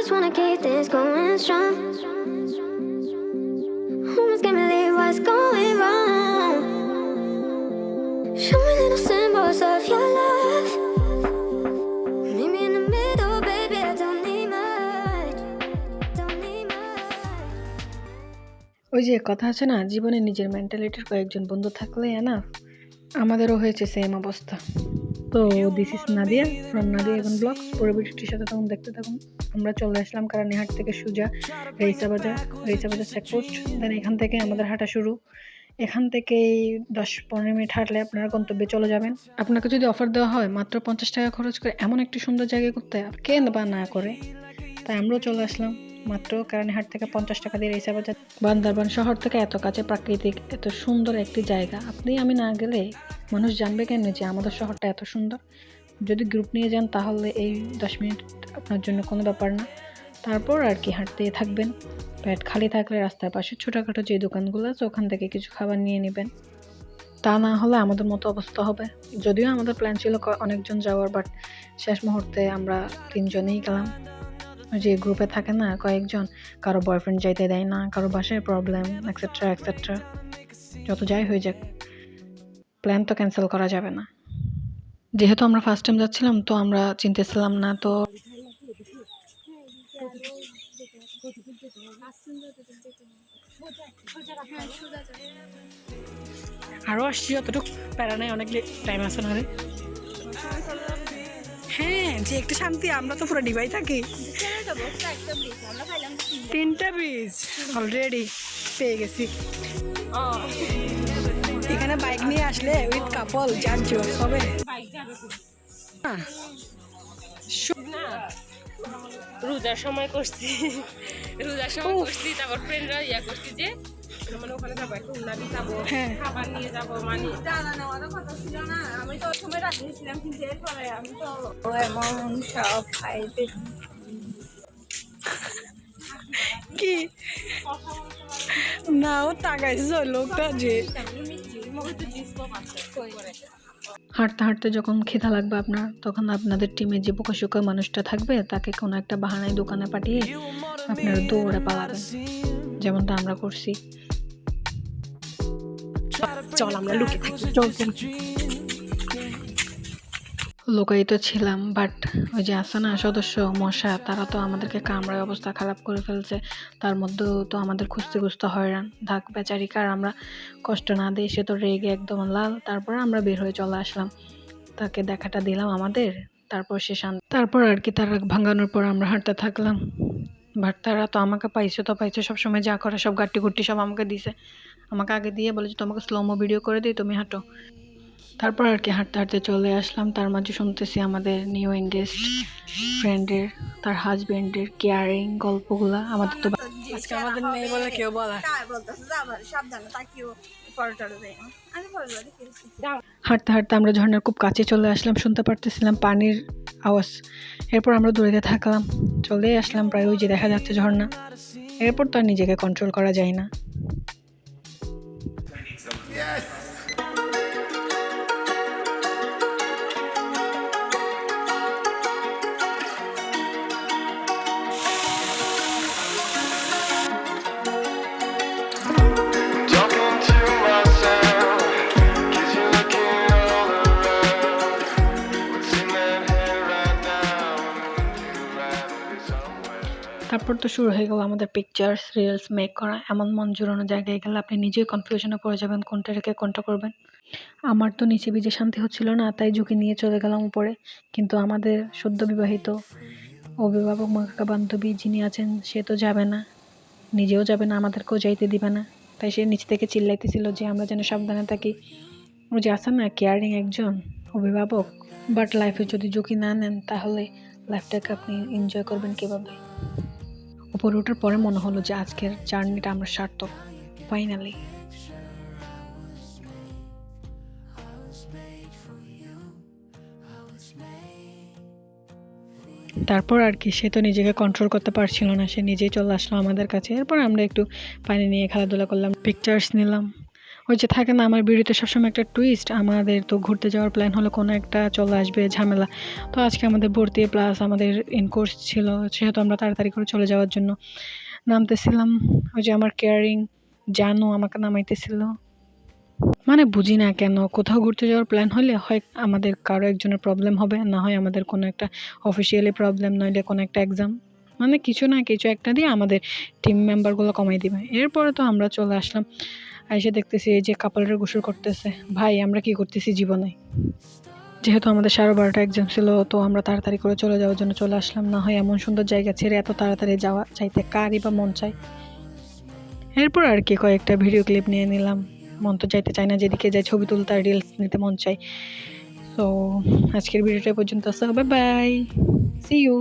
just wanna keep this going strong. Almost can't believe what's going wrong. Show me little symbols of your love. Meet me in the middle, baby. I don't need much. Don't need much. ওই যে কথা আছে না, জীবনে নিজের মেন্টালিটির কয়েকজন বন্ধু থাকলে না। আমাদেরও হয়েছে সেম অবস্থা। তো this is Nadia from Nadia even blogs. পুরো ভিডিওটির সাথে তখন দেখতে থাকুন। আমরা চলে আসলাম কারানীহাট থেকে সোজা রেইসা বাজার চেকপোস্ট। দেন এখান থেকে আমাদের হাঁটা শুরু। এখান থেকে 10-15 মিনিট হাঁটলে আপনারা গন্তব্যে চলে যাবেন। আপনাকে যদি অফার দেওয়া হয় মাত্র 50 টাকা খরচ করে এমন একটি সুন্দর জায়গায় ঘুরতে, কে বা না করে। তাই আমরাও চলে আসলাম মাত্র কারানীহাট থেকে 50 টাকা দিয়ে রেইসা বাজার। বান্দরবান শহর থেকে এত কাছে প্রাকৃতিক এত সুন্দর একটি জায়গা, আপনি আমি না গেলে মানুষ জানবে কেমনে যে আমাদের শহরটা এত সুন্দর। যদি গ্রুপ নিয়ে যান তাহলে এই 10 মিনিট আপনার জন্য কোনো ব্যাপার না। তারপর আর কি হাঁটতেই থাকবেন। পেট খালি থাকলে রাস্তার পাশে ছোটোখাটো যে দোকানগুলো আছে ওখান থেকে কিছু খাবার নিয়ে নেবেন। তা না হলে আমাদের মতো অবস্থা হবে। যদিও আমাদের প্ল্যান ছিল অনেকজন যাওয়ার, বাট শেষ মুহূর্তে আমরা 3 জনেই গেলাম। যে গ্রুপে থাকে না কয়েকজন, কারো বয়ফ্রেন্ড যাইতে দেয় না, কারো বাসায় প্রবলেম এক্সেট্রা এক্সেট্রা। যত যাই হয়ে যাক, প্ল্যান তো ক্যান্সেল করা যাবে না। যেহেতু আমরা ফার্স্ট টাইম যাচ্ছিলাম তো আমরা চিনতেছিলাম না, তো আরও আসছি যতটুকু প্যারা নেই, অনেক টাইম আছে না রে। হ্যাঁ, যে একটু শান্তি, আমরা তো পুরো ডিবাই থাকি। 3টা ব্রিজ অলরেডি পেয়ে গেছি। এখানে বাইক নিয়ে আসলে উইথ কাপল যার জোর হবে। রোজার সময় করছি, তারপর ফ্রেন্ডরা করছি যে মানে ওখানে যাবো, একটু উন্নতি যাবো, খাবার নিয়ে যাবো, মানে জানা নেওয়ার কথা ছিল না। আমি তো ওই সময় রাজি ছিলাম, কিন্তু এরপরে আমি তো এমন সব খাইতে কি না, ও তাকাইছে লোকটা যে হাঁটতে হাঁটতে যখন খিদা লাগবে আপনার, তখন আপনাদের টিমে যে বোকাশোকা মানুষটা থাকবে তাকে কোনো একটা বাহানায় দোকানে পাঠিয়ে আপনারা দৌড়ে পালাবেন, যেমনটা আমরা করছি। চল আমরা লুকিয়ে থাকি, চল। লোকাই তো ছিলাম, বাট ওই যে আছে না সদস্য মশা, তারা তো আমাদেরকে কামড়ায় অবস্থা খারাপ করে ফেলছে। তার মধ্যেও তো আমাদের খুঁজতে খুঁজতে হয়রান। ঢাক বেচারিকে আর আমরা কষ্ট না দিয়ে, সে তো রেগে একদম লাল। তারপরে আমরা বের হয়ে চলে আসলাম, তাকে দেখাটা দিলাম আমাদের, তারপর সে শান্ত। তারপর আর কি তার ভাঙানোর পর আমরা হাঁটতে থাকলাম। বাট তারা তো আমাকে পাইছে সবসময় যা করে সব গাট্টি গুট্টি সব আমাকে দিছে। আমাকে আগে দিয়ে বলে যে তোমাকে স্লোমো ভিডিও করে দিই, তুমি হাঁটো। তারপর আর কি হাঁটতে হাঁটতে চলে আসলাম। তার মাঝে শুনতেছি আমাদের নিউ এঙ্গেজড ফ্রেন্ডের, তার হাজবেন্ডের কেয়ারিং গল্পগুলা। আমাদের তো আজকে আমাদের নেই বলে কেউ বলা। হাঁটতে হাঁটতে আমরা ঝর্ণার খুব কাছে চলে আসলাম, শুনতে পারতেছিলাম পানির আওয়াজ। এরপর আমরা দৌড়াতে থাকলাম, চলে আসলাম প্রায় ওই যে দেখা যাচ্ছে ঝর্ণা। এরপর তো আর নিজেকে কন্ট্রোল করা যায় না। তারপর তো শুরু হয়ে গেল আমাদের পিকচার্স রিলস মেক করা। এমন মন জুড়ানো জায়গায় গেলে আপনি নিজেই কনফিউশনে পড়ে যাবেন কোনটা রেখে কোনটা করবেন। আমার তো নিচে ভিজে শান্তি হচ্ছিল না, তাই ঝুঁকি নিয়ে চলে গেলাম উপরে। কিন্তু আমাদের সদ্য বিবাহিত অভিভাবক কাকা বান্ধবী যিনি আছেন, সে তো যাবে না, নিজেও যাবে না, আমাদেরকেও যাইতে দিবে না। তাই সে নিচ থেকে চিল্লাইতেছিল যে আমরা যেন সাবধানে থাকি। ও যে আসেন না কেয়ারিং একজন অভিভাবক, বাট লাইফে যদি ঝুঁকি না নেন তাহলে লাইফটাকে আপনি এনজয় করবেন কীভাবে। উপরে ওঠার পরে মনে হলো যে আজকের জার্নিটা আমরা সার্থক ফাইনালি। তারপর আর কি সে তো নিজেকে কন্ট্রোল করতে পারছিল না, সে নিজেই চলে আসলো আমাদের কাছে। এরপর আমরা একটু পানি নিয়ে খেলাধুলা করলাম, পিকচার্স নিলাম। ওই যে থাকে না আমার ভিডিওতে সবসময় একটা টুইস্ট, আমাদের তো ঘুরতে যাওয়ার প্ল্যান হলো কোনো একটা চলে আসবে ঝামেলা। তো আজকে আমাদের ভর্তি প্লাস আমাদের ইন কোর্স ছিল, সেহেতু আমরা তাড়াতাড়ি করে চলে যাওয়ার জন্য নামতেছিলাম। ওই যে আমার কেয়ারিং জানো আমাকে নামাইতেছিল। মানে বুঝি না কেন কোথাও ঘুরতে যাওয়ার প্ল্যান হলে হয় আমাদের কারো একজনের প্রবলেম হবে, না হয় আমাদের কোনো একটা অফিসিয়ালি প্রবলেম, নইলে কোনো একটা এক্সাম, মানে কিছু না কিছু একটা দিয়ে আমাদের টিম মেম্বারগুলো কমাই দিবে। এরপরে তো আমরা চলে আসলাম, এসে দেখতেছি এই যে কাপড়ের গোসল করতেছে। ভাই আমরা কি করতেছি জীবনে, যেহেতু আমাদের 12:30 এক্সাম ছিল, তো আমরা তাড়াতাড়ি করে চলে যাওয়ার জন্য চলে আসলাম। না হয় এমন সুন্দর জায়গা ছেড়ে এত তাড়াতাড়ি যাওয়া চাইতে কারই বা মন চায়। এরপর আর কি কয়েকটা ভিডিও ক্লিপ নিয়ে নিলাম, মন তো চাইতে চায় না, যেদিকে যাই ছবি তুলতে আর রিলস নিতে মন চাই। তো আজকের ভিডিওটা পর্যন্ত, বাই বাই, সি ইউ।